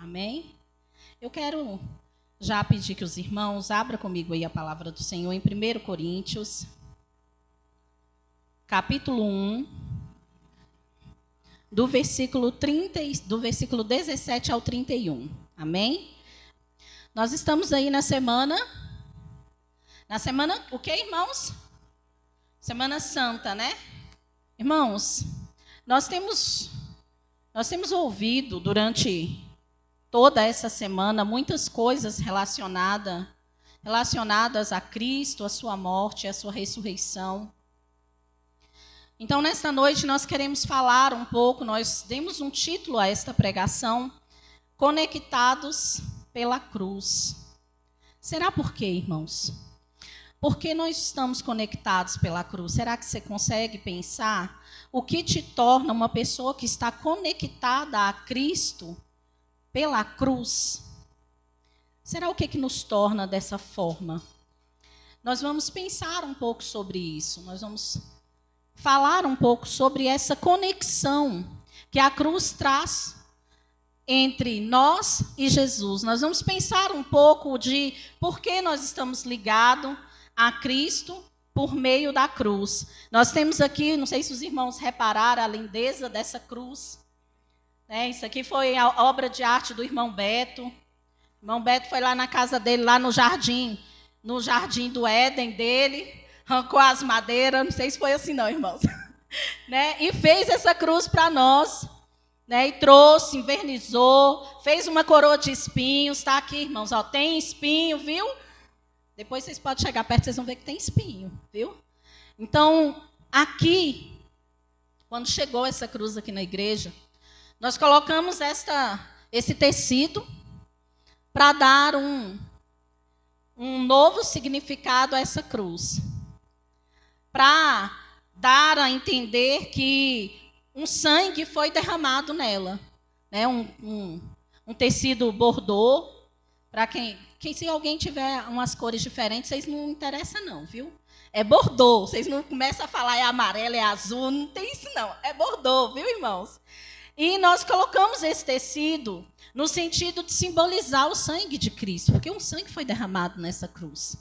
Amém? Eu quero já pedir que os irmãos abram comigo aí a palavra do Senhor em 1 Coríntios, capítulo 1, do versículo 17 ao 31. Amém? Nós estamos aí na semana, o que, irmãos? Semana Santa, né? Irmãos, nós temos ouvido durante toda essa semana muitas coisas relacionadas a Cristo, a sua morte, a sua ressurreição. Então, nesta noite, nós queremos falar um pouco, nós demos um título a esta pregação, Conectados pela Cruz. Será por quê, irmãos? Por que nós estamos conectados pela cruz? Será que você consegue pensar o que te torna uma pessoa que está conectada a Cristo pela cruz? Será o que nos torna dessa forma? Nós vamos pensar um pouco sobre isso. Nós vamos falar um pouco sobre essa conexão que a cruz traz entre nós e Jesus. Nós vamos pensar um pouco de por que nós estamos ligados a Cristo por meio da cruz. Nós temos aqui, não sei se os irmãos repararam a lindeza dessa cruz. Isso aqui foi a obra de arte do irmão Beto. O irmão Beto foi lá na casa dele, lá no jardim do Éden dele, arrancou as madeiras, não sei se foi assim não, irmãos. E fez essa cruz para nós, e trouxe, invernizou, fez uma coroa de espinhos, está aqui, irmãos, ó, tem espinho, viu? Depois vocês podem chegar perto, vocês vão ver que tem espinho, viu? Então, aqui, quando chegou essa cruz aqui na igreja, nós colocamos esse tecido para dar um novo significado a essa cruz. Para dar a entender que um sangue foi derramado nela. Um tecido bordô. Para se alguém tiver umas cores diferentes, vocês não interessam não, viu? É bordô. Vocês não começam a falar é amarelo, é azul, não tem isso não. É bordô, viu, irmãos? E nós colocamos esse tecido no sentido de simbolizar o sangue de Cristo, porque um sangue foi derramado nessa cruz.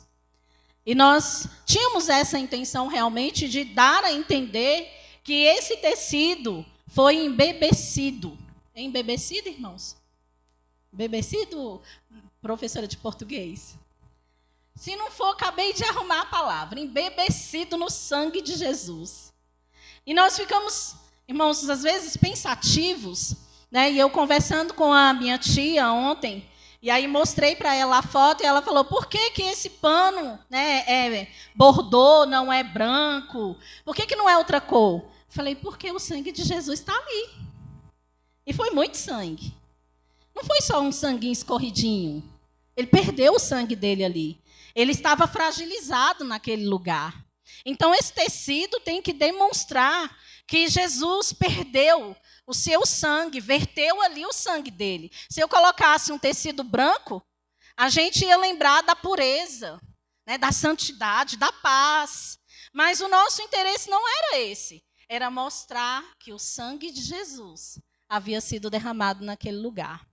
E nós tínhamos essa intenção realmente de dar a entender que esse tecido foi embebecido. É embebecido, irmãos? Embebecido, professora de português? Se não for, acabei de arrumar a palavra. Embebecido no sangue de Jesus. E nós ficamos, irmãos, às vezes pensativos, e eu conversando com a minha tia ontem, e aí mostrei para ela a foto, e ela falou, por que esse pano é bordô, não é branco? Por que não é outra cor? Falei, porque o sangue de Jesus está ali. E foi muito sangue. Não foi só um sanguinho escorridinho. Ele perdeu o sangue dele ali. Ele estava fragilizado naquele lugar. Então, esse tecido tem que demonstrar que Jesus perdeu o seu sangue, verteu ali o sangue dele. Se eu colocasse um tecido branco, a gente ia lembrar da pureza, da santidade, da paz. Mas o nosso interesse não era esse. Era mostrar que o sangue de Jesus havia sido derramado naquele lugar.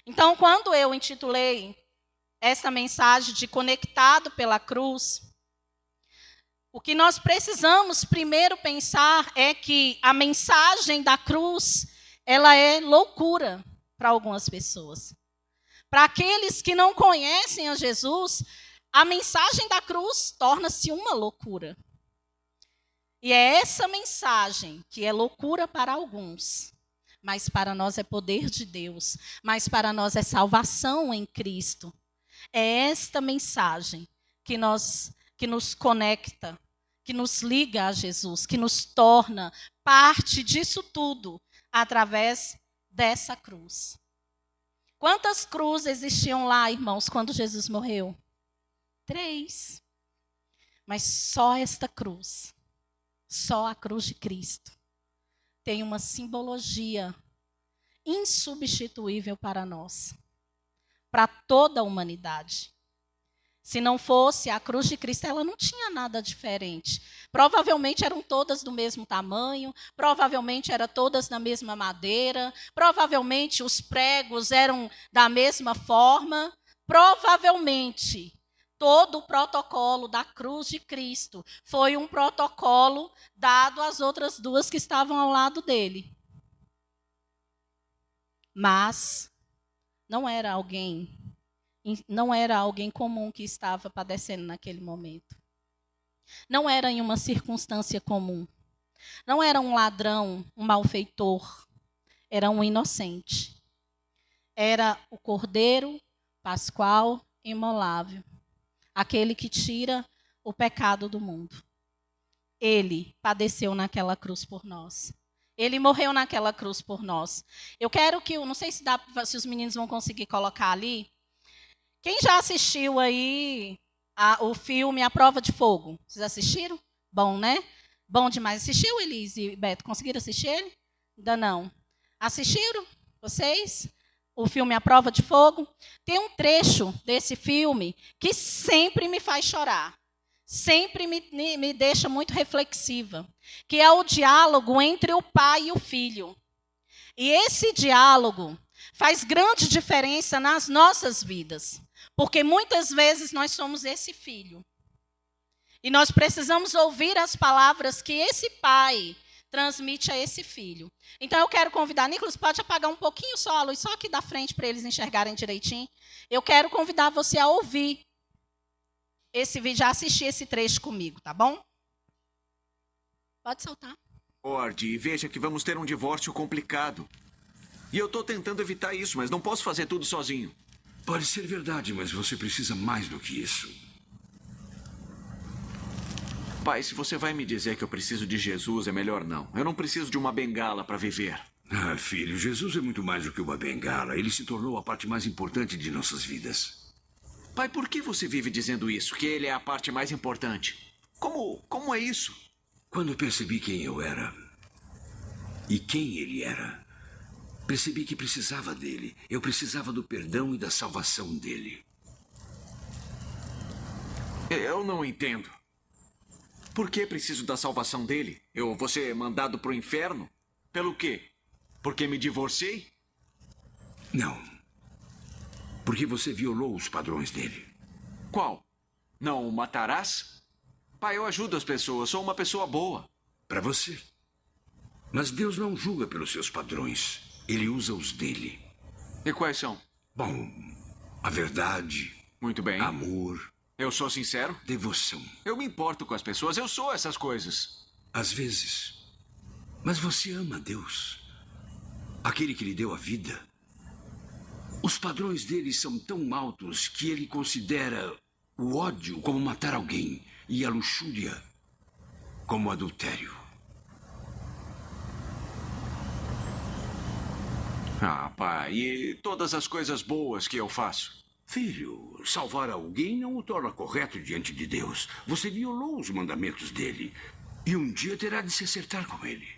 Então, quando eu intitulei essa mensagem de Conectado pela Cruz, o que nós precisamos primeiro pensar é que a mensagem da cruz, ela é loucura para algumas pessoas. Para aqueles que não conhecem a Jesus, a mensagem da cruz torna-se uma loucura. E é essa mensagem que é loucura para alguns, mas para nós é poder de Deus, mas para nós é salvação em Cristo. É esta mensagem que nos conecta, que nos liga a Jesus, que nos torna parte disso tudo através dessa cruz. Quantas cruzes existiam lá, irmãos, quando Jesus morreu? 3. Mas só esta cruz, só a cruz de Cristo, tem uma simbologia insubstituível para nós, para toda a humanidade. Se não fosse a cruz de Cristo, ela não tinha nada diferente. Provavelmente eram todas do mesmo tamanho, provavelmente eram todas na mesma madeira, provavelmente os pregos eram da mesma forma, provavelmente todo o protocolo da cruz de Cristo foi um protocolo dado às outras duas que estavam ao lado dele. Mas não era alguém comum que estava padecendo naquele momento. Não era em uma circunstância comum. Não era um ladrão, um malfeitor. Era um inocente. Era o Cordeiro Pascual imolável. Aquele que tira o pecado do mundo. Ele padeceu naquela cruz por nós. Ele morreu naquela cruz por nós. Eu quero que, não sei se se os meninos vão conseguir colocar ali. Quem já assistiu aí o filme A Prova de Fogo? Vocês assistiram? Bom, né? Bom demais. Assistiu, Elise e Beto? Conseguiram assistir ele? Ainda não. Assistiram? Vocês? O filme A Prova de Fogo? Tem um trecho desse filme que sempre me faz chorar. Sempre me deixa muito reflexiva. Que é o diálogo entre o pai e o filho. E esse diálogo faz grande diferença nas nossas vidas. Porque muitas vezes nós somos esse filho. E nós precisamos ouvir as palavras que esse pai transmite a esse filho. Então eu quero convidar, Nicolas, pode apagar um pouquinho só a luz, só aqui da frente para eles enxergarem direitinho. Eu quero convidar você a ouvir esse vídeo, a assistir esse trecho comigo, tá bom? Pode soltar. Orde, e veja que vamos ter um divórcio complicado. E eu estou tentando evitar isso, mas não posso fazer tudo sozinho. Pode ser verdade, mas você precisa mais do que isso. Pai, se você vai me dizer que eu preciso de Jesus, é melhor não. Eu não preciso de uma bengala para viver. Ah, filho, Jesus é muito mais do que uma bengala. Ele se tornou a parte mais importante de nossas vidas. Pai, por que você vive dizendo isso? Que ele é a parte mais importante? Como é isso? Quando percebi quem eu era e quem ele era, percebi que precisava dele. Eu precisava do perdão e da salvação dele. Eu não entendo. Por que preciso da salvação dele? Eu vou ser mandado para o inferno? Pelo quê? Porque me divorciei? Não. Porque você violou os padrões dele. Qual? Não o matarás? Pai, eu ajudo as pessoas. Sou uma pessoa boa. Para você. Mas Deus não julga pelos seus padrões. Ele usa os dele. E quais são? Bom, a verdade. Muito bem. Amor. Eu sou sincero? Devoção. Eu me importo com as pessoas. Eu sou essas coisas. Às vezes. Mas você ama Deus. Aquele que lhe deu a vida. Os padrões dele são tão altos que ele considera o ódio como matar alguém e a luxúria como adultério. Ah, pai, e todas as coisas boas que eu faço? Filho, salvar alguém não o torna correto diante de Deus. Você violou os mandamentos dele. E um dia terá de se acertar com ele.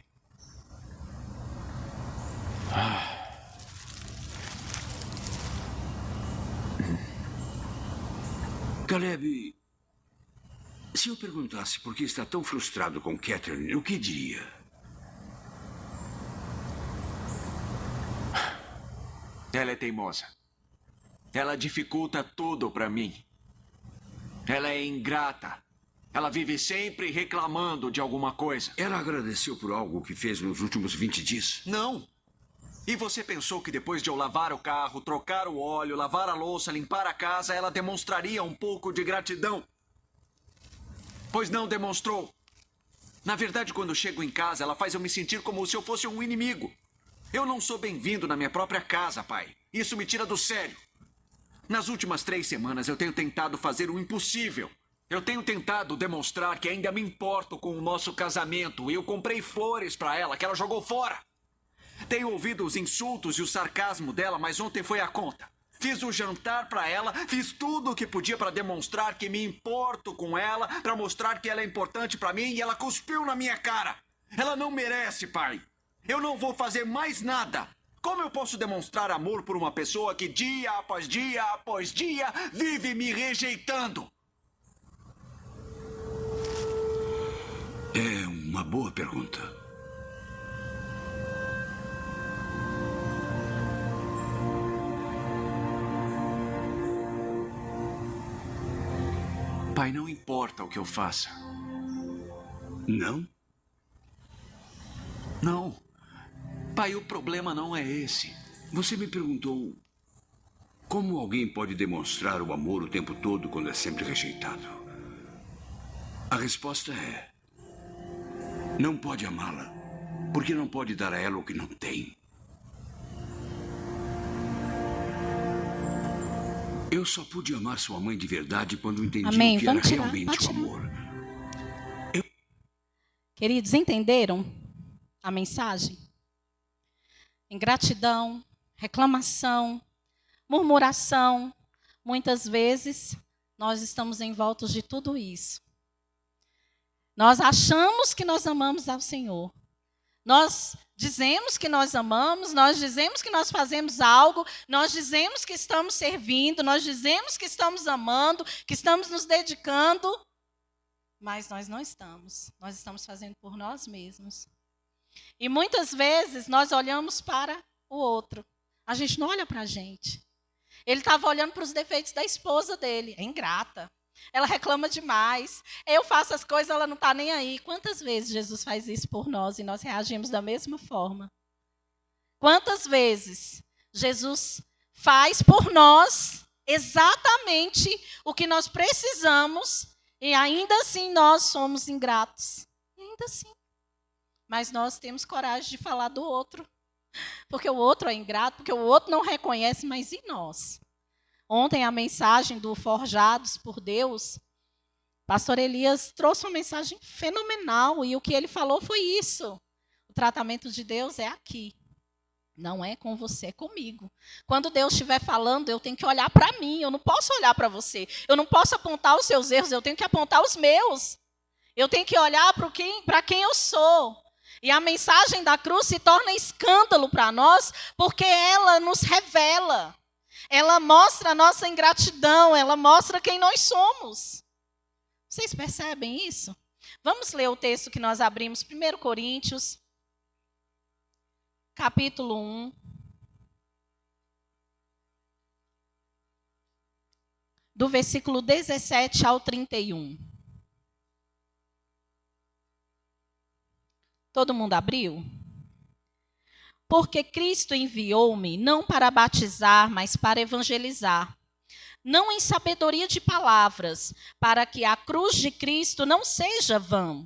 Caleb, se eu perguntasse por que está tão frustrado com Catherine, o que diria? Ela é teimosa. Ela dificulta tudo para mim. Ela é ingrata. Ela vive sempre reclamando de alguma coisa. Ela agradeceu por algo que fez nos últimos 20 dias? Não. E você pensou que depois de eu lavar o carro, trocar o óleo, lavar a louça, limpar a casa, ela demonstraria um pouco de gratidão? Pois não demonstrou. Na verdade, quando chego em casa, ela faz eu me sentir como se eu fosse um inimigo. Eu não sou bem-vindo na minha própria casa, pai. Isso me tira do sério. Nas últimas 3 semanas, eu tenho tentado fazer o impossível. Eu tenho tentado demonstrar que ainda me importo com o nosso casamento. E eu comprei flores para ela, que ela jogou fora. Tenho ouvido os insultos e o sarcasmo dela, mas ontem foi a conta. Fiz o jantar para ela, fiz tudo o que podia para demonstrar que me importo com ela, para mostrar que ela é importante para mim, e ela cuspiu na minha cara. Ela não merece, pai. Eu não vou fazer mais nada. Como eu posso demonstrar amor por uma pessoa que dia após dia vive me rejeitando? É uma boa pergunta. Pai, não importa o que eu faça. Não? Não. Pai, o problema não é esse. Você me perguntou como alguém pode demonstrar o amor o tempo todo quando é sempre rejeitado. A resposta é: não pode amá-la, porque não pode dar a ela o que não tem. Eu só pude amar sua mãe de verdade quando entendi Amém. o que era Vamos tirar, realmente pode o tirar. amor. Queridos, entenderam a mensagem? Ingratidão, reclamação, murmuração. Muitas vezes nós estamos envoltos de tudo isso. Nós achamos que nós amamos ao Senhor. Nós dizemos que nós amamos, nós dizemos que nós fazemos algo, nós dizemos que estamos servindo, nós dizemos que estamos amando, que estamos nos dedicando, mas nós não estamos. Nós estamos fazendo por nós mesmos. E muitas vezes nós olhamos para o outro. A gente não olha para a gente. Ele estava olhando para os defeitos da esposa dele. É ingrata. Ela reclama demais. Eu faço as coisas, ela não está nem aí. Quantas vezes Jesus faz isso por nós e nós reagimos da mesma forma? Quantas vezes Jesus faz por nós exatamente o que nós precisamos e ainda assim nós somos ingratos? E ainda assim. Mas nós temos coragem de falar do outro. Porque o outro é ingrato, porque o outro não reconhece, mas e nós? Ontem a mensagem do Forjados por Deus, pastor Elias trouxe uma mensagem fenomenal e o que ele falou foi isso. O tratamento de Deus é aqui. Não é com você, é comigo. Quando Deus estiver falando, eu tenho que olhar para mim, eu não posso olhar para você. Eu não posso apontar os seus erros, eu tenho que apontar os meus. Eu tenho que olhar para quem eu sou. E a mensagem da cruz se torna escândalo para nós, porque ela nos revela. Ela mostra a nossa ingratidão, ela mostra quem nós somos. Vocês percebem isso? Vamos ler o texto que nós abrimos, 1 Coríntios, capítulo 1. Do versículo 17 ao 31. Todo mundo abriu? Porque Cristo enviou-me não para batizar, mas para evangelizar. Não em sabedoria de palavras, para que a cruz de Cristo não seja vã.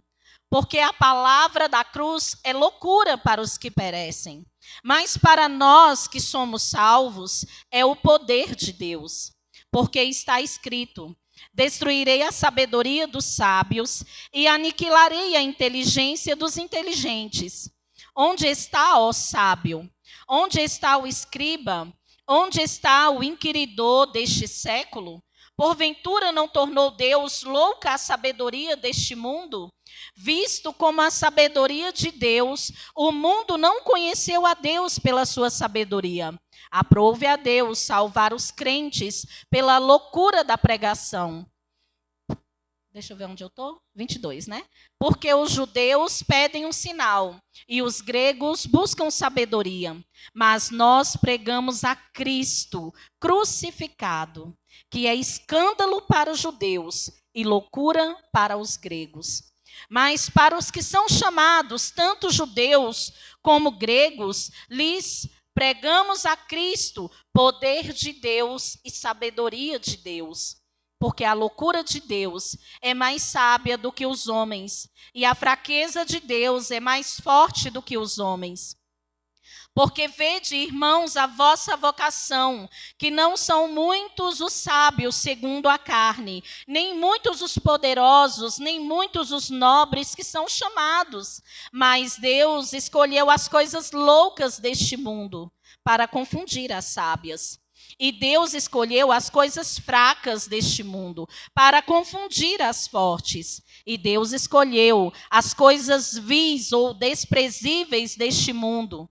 Porque a palavra da cruz é loucura para os que perecem. Mas para nós que somos salvos, é o poder de Deus. Porque está escrito: destruirei a sabedoria dos sábios e aniquilarei a inteligência dos inteligentes. Onde está, ó sábio? Onde está o escriba? Onde está o inquiridor deste século? Porventura não tornou Deus louca a sabedoria deste mundo? Visto como a sabedoria de Deus, o mundo não conheceu a Deus pela sua sabedoria. Aprove a Deus salvar os crentes pela loucura da pregação. Deixa eu ver onde eu estou. 22, né? Porque os judeus pedem um sinal e os gregos buscam sabedoria. Mas nós pregamos a Cristo crucificado, que é escândalo para os judeus e loucura para os gregos. Mas para os que são chamados, tanto judeus como gregos, lhes pregamos a Cristo, poder de Deus e sabedoria de Deus. Porque a loucura de Deus é mais sábia do que os homens, e a fraqueza de Deus é mais forte do que os homens. Porque vede, irmãos, a vossa vocação, que não são muitos os sábios segundo a carne, nem muitos os poderosos, nem muitos os nobres que são chamados. Mas Deus escolheu as coisas loucas deste mundo para confundir as sábias. E Deus escolheu as coisas fracas deste mundo para confundir as fortes. E Deus escolheu as coisas vis ou desprezíveis deste mundo,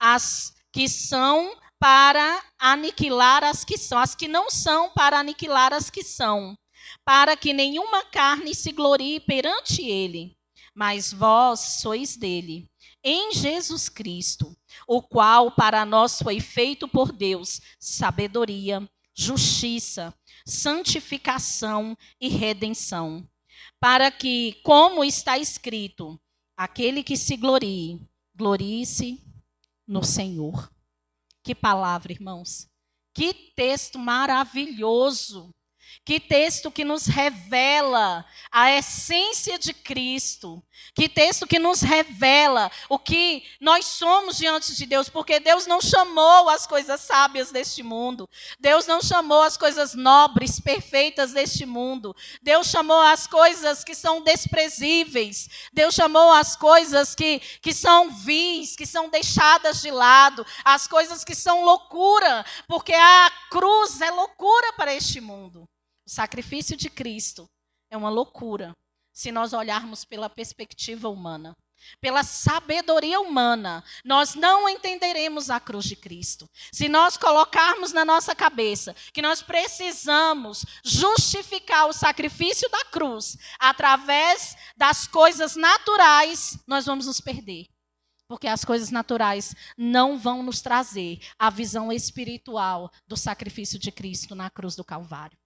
as que são para aniquilar as que são, as que não são para aniquilar as que são, para que nenhuma carne se glorie perante ele, mas vós sois dele, em Jesus Cristo, o qual para nós foi feito por Deus sabedoria, justiça, santificação e redenção, para que, como está escrito, aquele que se glorie, glorie-se no Senhor. Que palavra, irmãos. Que texto maravilhoso. Que texto que nos revela a essência de Cristo. Que texto que nos revela o que nós somos diante de Deus. Porque Deus não chamou as coisas sábias deste mundo. Deus não chamou as coisas nobres, perfeitas deste mundo. Deus chamou as coisas que são desprezíveis. Deus chamou as coisas que são vis, que são deixadas de lado. As coisas que são loucura. Porque a cruz é loucura para este mundo. O sacrifício de Cristo é uma loucura se nós olharmos pela perspectiva humana. Pela sabedoria humana, nós não entenderemos a cruz de Cristo. Se nós colocarmos na nossa cabeça que nós precisamos justificar o sacrifício da cruz através das coisas naturais, nós vamos nos perder. Porque as coisas naturais não vão nos trazer a visão espiritual do sacrifício de Cristo na cruz do Calvário.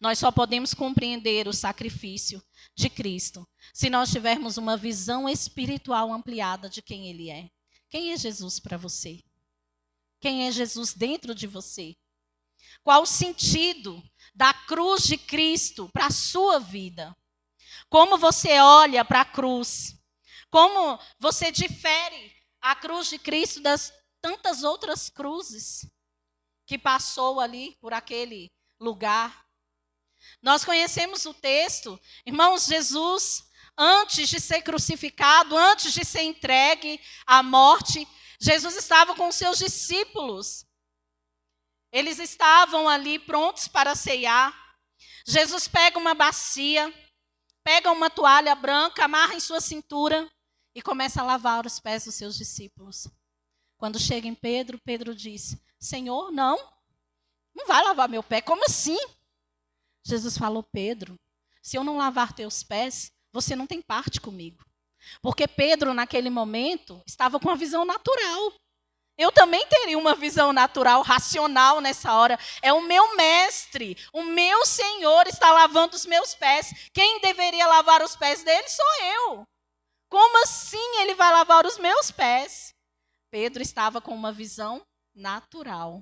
Nós só podemos compreender o sacrifício de Cristo se nós tivermos uma visão espiritual ampliada de quem Ele é. Quem é Jesus para você? Quem é Jesus dentro de você? Qual o sentido da cruz de Cristo para a sua vida? Como você olha para a cruz? Como você difere a cruz de Cristo das tantas outras cruzes que passou ali por aquele lugar? Nós conhecemos o texto, irmãos, Jesus, antes de ser crucificado, antes de ser entregue à morte, Jesus estava com os seus discípulos. Eles estavam ali prontos para ceiar. Jesus pega uma bacia, pega uma toalha branca, amarra em sua cintura e começa a lavar os pés dos seus discípulos. Quando chega em Pedro, Pedro diz: Senhor, não vai lavar meu pé, como assim? Jesus falou: Pedro, se eu não lavar teus pés, você não tem parte comigo. Porque Pedro, naquele momento, estava com a visão natural. Eu também teria uma visão natural, racional nessa hora. É o meu mestre, o meu Senhor está lavando os meus pés. Quem deveria lavar os pés dele sou eu. Como assim ele vai lavar os meus pés? Pedro estava com uma visão natural.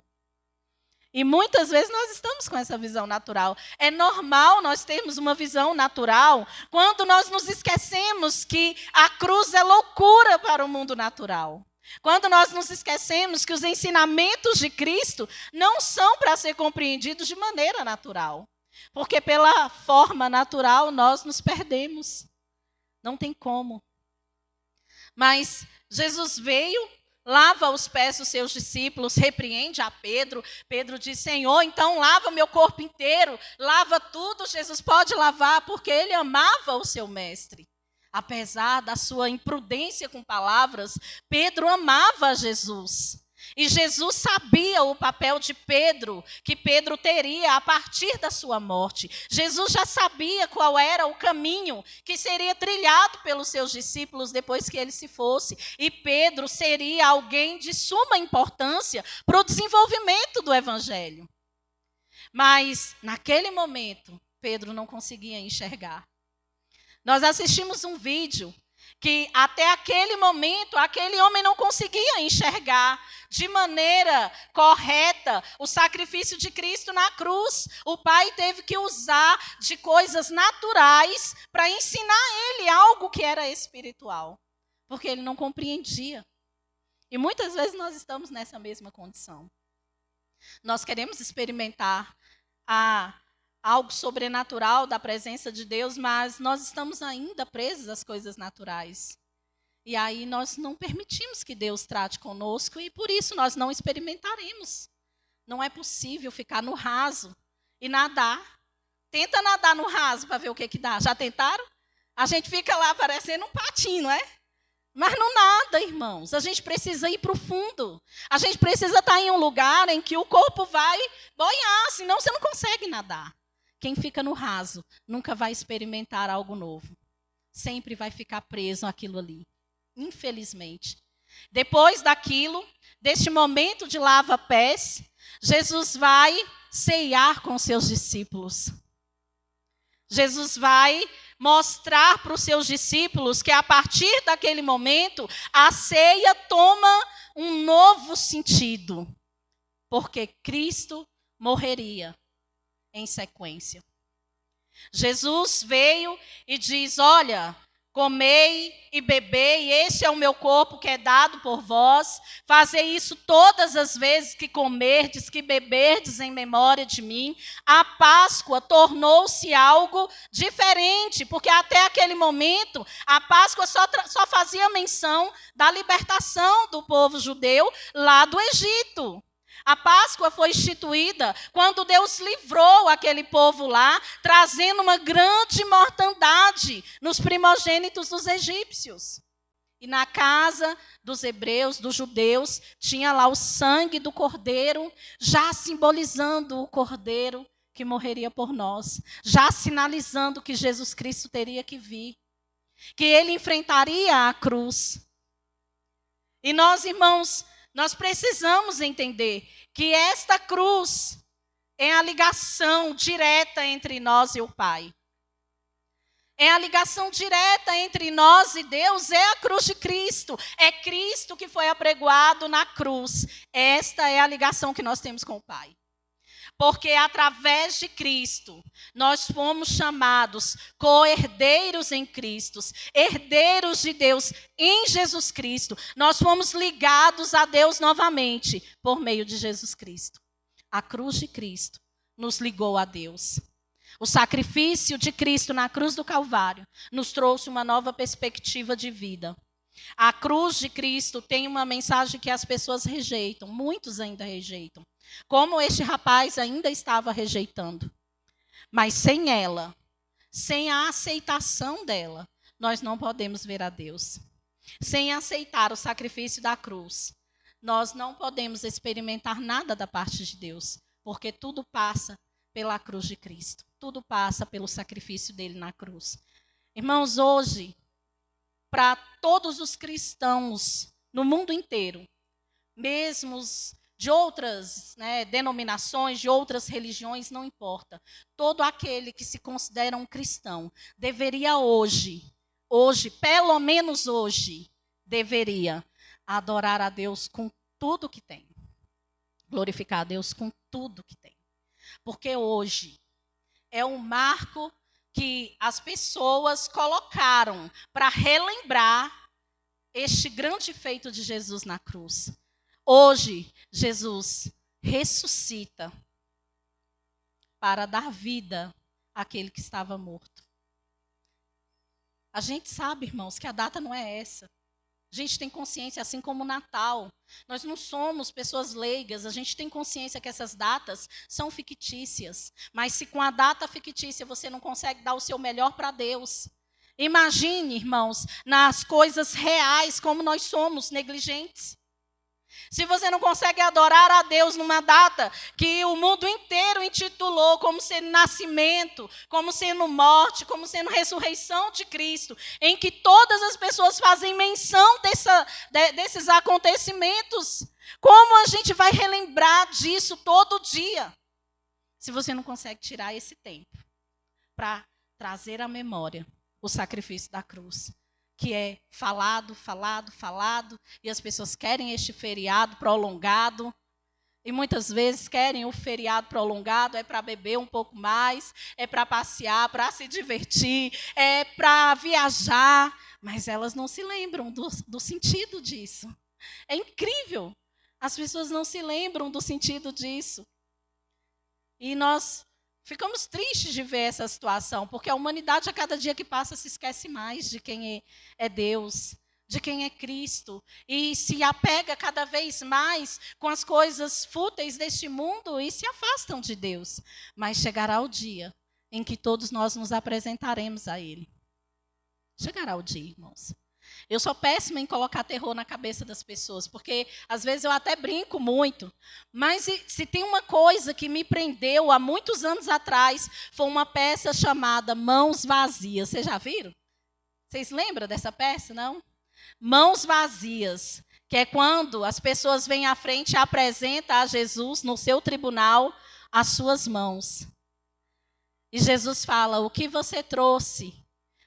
E muitas vezes nós estamos com essa visão natural. É normal nós termos uma visão natural quando nós nos esquecemos que a cruz é loucura para o mundo natural. Quando nós nos esquecemos que os ensinamentos de Cristo não são para ser compreendidos de maneira natural. Porque pela forma natural nós nos perdemos. Não tem como. Mas Jesus veio, lava os pés dos seus discípulos, repreende a Pedro. Pedro diz: Senhor, então lava meu corpo inteiro, lava tudo. Jesus pode lavar, porque ele amava o seu mestre. Apesar da sua imprudência com palavras, Pedro amava Jesus. E Jesus sabia o papel de Pedro, que Pedro teria a partir da sua morte. Jesus já sabia qual era o caminho que seria trilhado pelos seus discípulos depois que ele se fosse. E Pedro seria alguém de suma importância para o desenvolvimento do evangelho. Mas, naquele momento, Pedro não conseguia enxergar. Nós assistimos um vídeo que até aquele momento, aquele homem não conseguia enxergar de maneira correta o sacrifício de Cristo na cruz. O Pai teve que usar de coisas naturais para ensinar ele algo que era espiritual, porque ele não compreendia. E muitas vezes nós estamos nessa mesma condição. Nós queremos experimentar algo sobrenatural da presença de Deus, mas nós estamos ainda presos às coisas naturais. E aí nós não permitimos que Deus trate conosco e por isso nós não experimentaremos. Não é possível ficar no raso e nadar. Tenta nadar no raso para ver o que dá. Já tentaram? A gente fica lá parecendo um patinho, não é? Mas não nada, irmãos. A gente precisa ir para o fundo. A gente precisa estar em um lugar em que o corpo vai boiar, senão você não consegue nadar. Quem fica no raso nunca vai experimentar algo novo. Sempre vai ficar preso àquilo ali, infelizmente. Depois daquilo, deste momento de lava-pés, Jesus vai ceiar com seus discípulos. Jesus vai mostrar para os seus discípulos que a partir daquele momento, a ceia toma um novo sentido. Porque Cristo morreria em sequência. Jesus veio e diz: olha, comei e bebei, este é o meu corpo que é dado por vós. Fazei isso todas as vezes que comerdes, que beberdes em memória de mim. A Páscoa tornou-se algo diferente, porque até aquele momento a Páscoa só fazia menção da libertação do povo judeu lá do Egito. A Páscoa foi instituída quando Deus livrou aquele povo lá, trazendo uma grande mortandade nos primogênitos dos egípcios. E na casa dos hebreus, dos judeus, tinha lá o sangue do cordeiro, já simbolizando o cordeiro que morreria por nós, já sinalizando que Jesus Cristo teria que vir, que ele enfrentaria a cruz. E nós, irmãos, nós precisamos entender que esta cruz é a ligação direta entre nós e o Pai. É a ligação direta entre nós e Deus, é a cruz de Cristo. É Cristo que foi apregoado na cruz. Esta é a ligação que nós temos com o Pai. Porque através de Cristo, nós fomos chamados co-herdeiros em Cristo, herdeiros de Deus em Jesus Cristo. Nós fomos ligados a Deus novamente por meio de Jesus Cristo. A cruz de Cristo nos ligou a Deus. O sacrifício de Cristo na cruz do Calvário nos trouxe uma nova perspectiva de vida. A cruz de Cristo tem uma mensagem que as pessoas rejeitam, muitos ainda rejeitam. Como este rapaz ainda estava rejeitando. Mas sem ela, sem a aceitação dela, nós não podemos ver a Deus. Sem aceitar o sacrifício da cruz, nós não podemos experimentar nada da parte de Deus, porque tudo passa pela cruz de Cristo. Tudo passa pelo sacrifício dele na cruz. Irmãos, hoje, para todos os cristãos no mundo inteiro, mesmo de outras denominações, de outras religiões, não importa. Todo aquele que se considera um cristão deveria hoje, pelo menos hoje, deveria adorar a Deus com tudo que tem. Glorificar a Deus com tudo que tem. Porque hoje é um marco que as pessoas colocaram para relembrar este grande feito de Jesus na cruz. Hoje, Jesus ressuscita para dar vida àquele que estava morto. A gente sabe, irmãos, que a data não é essa. A gente tem consciência, assim como o Natal. Nós não somos pessoas leigas, a gente tem consciência que essas datas são fictícias. Mas se com a data fictícia você não consegue dar o seu melhor para Deus, imagine, irmãos, nas coisas reais como nós somos negligentes. Se você não consegue adorar a Deus numa data que o mundo inteiro intitulou como sendo nascimento, como sendo morte, como sendo ressurreição de Cristo, em que todas as pessoas fazem menção desses acontecimentos, como a gente vai relembrar disso todo dia? Se você não consegue tirar esse tempo para trazer à memória o sacrifício da cruz, que é falado, e as pessoas querem este feriado prolongado, e muitas vezes querem o feriado prolongado, é para beber um pouco mais, é para passear, para se divertir, é para viajar, mas elas não se lembram do sentido disso. É incrível, as pessoas não se lembram do sentido disso. E nós ficamos tristes de ver essa situação, porque a humanidade, a cada dia que passa, se esquece mais de quem é Deus, de quem é Cristo, e se apega cada vez mais com as coisas fúteis deste mundo e se afastam de Deus. Mas chegará o dia em que todos nós nos apresentaremos a Ele. Chegará o dia, irmãos. Eu sou péssima em colocar terror na cabeça das pessoas, porque às vezes eu até brinco muito. Mas se tem uma coisa que me prendeu há muitos anos atrás, foi uma peça chamada Mãos Vazias. Vocês já viram? Vocês lembram dessa peça, não? Mãos Vazias, que é quando as pessoas vêm à frente e apresentam a Jesus no seu tribunal as suas mãos. E Jesus fala: o que você trouxe?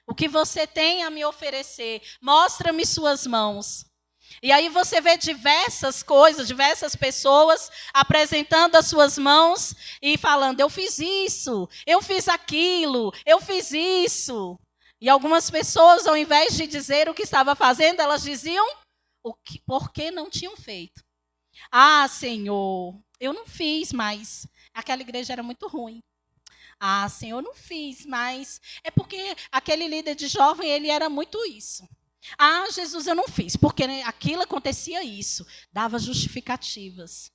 O que você tem a me oferecer? Mostra-me suas mãos. E aí você vê diversas coisas, diversas pessoas apresentando as suas mãos e falando: eu fiz isso, eu fiz aquilo, eu fiz isso. E algumas pessoas, ao invés de dizer o que estava fazendo, elas diziam por que não tinham feito. Ah, Senhor, eu não fiz, mas aquela igreja era muito ruim. Ah, Senhor, eu não fiz, mas é porque aquele líder de jovem, ele era muito isso. Ah, Jesus, eu não fiz, porque aquilo acontecia isso. Dava justificativas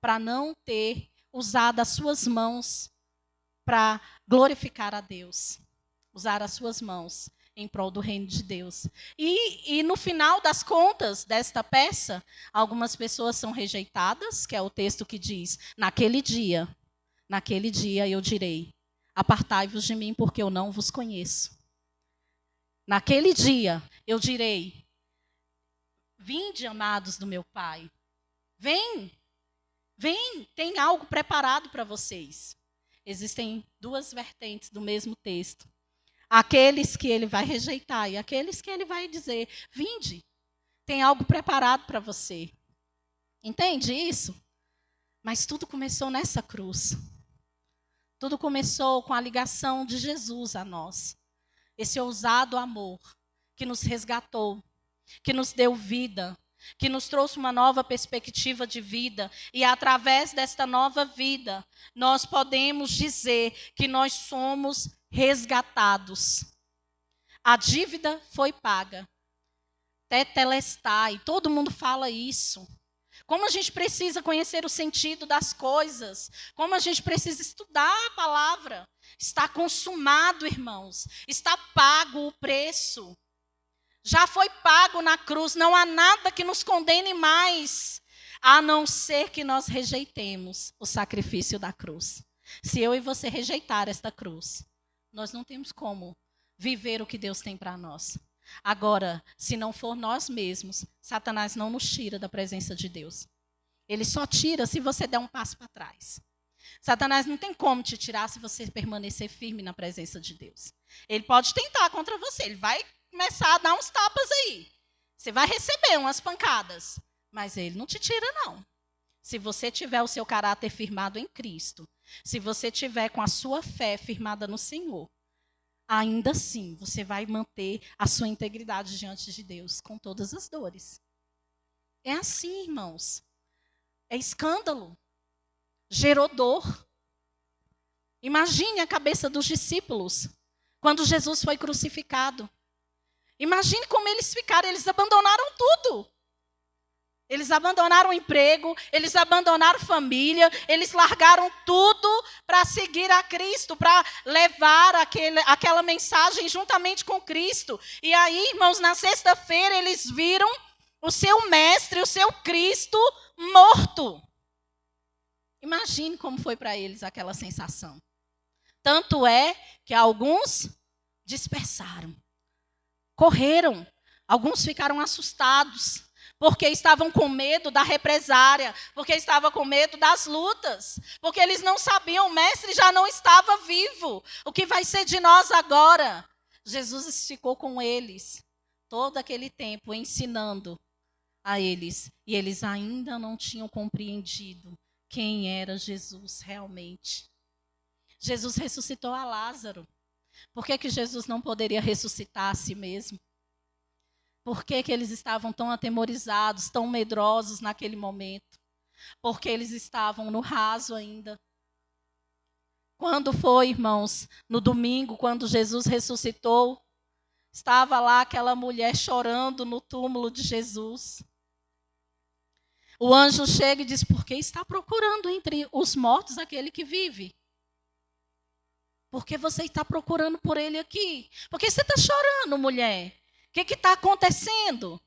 para não ter usado as suas mãos para glorificar a Deus. Usar as suas mãos em prol do reino de Deus. E no final das contas desta peça, algumas pessoas são rejeitadas, que é o texto que diz: naquele dia eu direi: apartai-vos de mim, porque eu não vos conheço. Naquele dia eu direi: vinde, amados do meu Pai. Vem, tem algo preparado para vocês. Existem duas vertentes do mesmo texto. Aqueles que ele vai rejeitar e aqueles que ele vai dizer: vinde, tem algo preparado para você. Entende isso? Mas tudo começou nessa cruz. Tudo começou com a ligação de Jesus a nós. Esse ousado amor que nos resgatou, que nos deu vida, que nos trouxe uma nova perspectiva de vida. E através desta nova vida, nós podemos dizer que nós somos resgatados. A dívida foi paga. Tetelestai, todo mundo fala isso. Como a gente precisa conhecer o sentido das coisas. Como a gente precisa estudar a palavra. Está consumado, irmãos. Está pago o preço. Já foi pago na cruz. Não há nada que nos condene mais, a não ser que nós rejeitemos o sacrifício da cruz. Se eu e você rejeitar esta cruz, nós não temos como viver o que Deus tem para nós. Agora, se não for nós mesmos, Satanás não nos tira da presença de Deus. Ele só tira se você der um passo para trás. Satanás não tem como te tirar se você permanecer firme na presença de Deus. Ele pode tentar contra você, ele vai começar a dar uns tapas aí. Você vai receber umas pancadas, mas ele não te tira, não. Se você tiver o seu caráter firmado em Cristo, se você tiver com a sua fé firmada no Senhor, ainda assim você vai manter a sua integridade diante de Deus com todas as dores. É assim, irmãos. É escândalo. Gerou dor. Imagine a cabeça dos discípulos quando Jesus foi crucificado. Imagine como eles ficaram. Eles abandonaram tudo. Eles abandonaram o emprego, eles abandonaram família, eles largaram tudo para seguir a Cristo, para levar aquela mensagem juntamente com Cristo. E aí, irmãos, na sexta-feira eles viram o seu mestre, o seu Cristo morto. Imagine como foi para eles aquela sensação. Tanto é que alguns dispersaram, correram, alguns ficaram assustados, porque estavam com medo da represária, porque estavam com medo das lutas, porque eles não sabiam, o mestre já não estava vivo. O que vai ser de nós agora? Jesus ficou com eles todo aquele tempo, ensinando a eles, e eles ainda não tinham compreendido quem era Jesus realmente. Jesus ressuscitou a Lázaro. Por que Jesus não poderia ressuscitar a si mesmo? Por que eles estavam tão atemorizados, tão medrosos naquele momento? Porque eles estavam no raso ainda. Quando foi, irmãos, no domingo, quando Jesus ressuscitou, estava lá aquela mulher chorando no túmulo de Jesus. O anjo chega e diz: por que está procurando entre os mortos aquele que vive? Por que você está procurando por ele aqui? Por que você está chorando, mulher? que está acontecendo?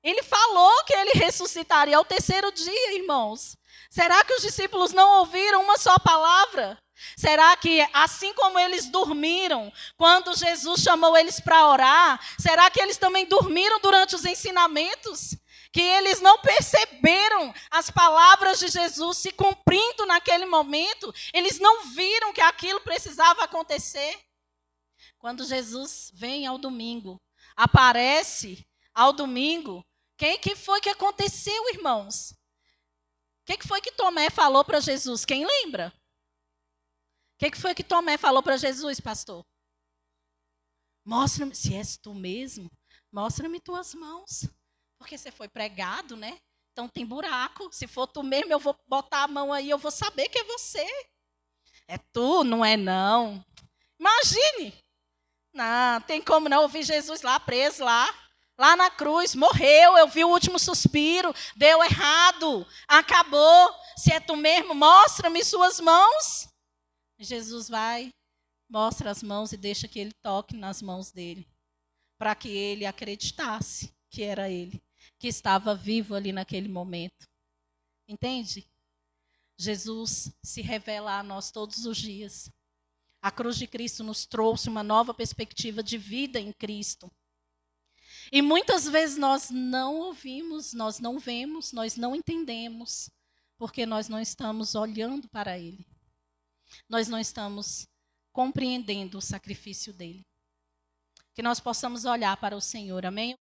Ele falou que ele ressuscitaria ao terceiro dia, irmãos. Será que os discípulos não ouviram uma só palavra? Será que, assim como eles dormiram, quando Jesus chamou eles para orar, será que eles também dormiram durante os ensinamentos? Que eles não perceberam as palavras de Jesus se cumprindo naquele momento? Eles não viram que aquilo precisava acontecer? Quando Jesus vem ao domingo, aparece ao domingo, que foi que aconteceu, irmãos? O que foi que Tomé falou para Jesus? Quem lembra? O que foi que Tomé falou para Jesus, pastor? Mostra-me, se és tu mesmo, mostra-me tuas mãos. Porque você foi pregado, né? Então tem buraco. Se for tu mesmo, eu vou botar a mão aí, eu vou saber que é você. É tu, não é não. Imagine. Não, tem como não. Eu vi Jesus lá, preso lá na cruz, morreu, eu vi o último suspiro, deu errado, acabou. Se é tu mesmo, mostra-me suas mãos. Jesus vai, mostra as mãos e deixa que ele toque nas mãos dele, para que ele acreditasse que era ele, que estava vivo ali naquele momento. Entende? Jesus se revela a nós todos os dias. A cruz de Cristo nos trouxe uma nova perspectiva de vida em Cristo. E muitas vezes nós não ouvimos, nós não vemos, nós não entendemos, porque nós não estamos olhando para Ele. Nós não estamos compreendendo o sacrifício dele. Que nós possamos olhar para o Senhor, amém?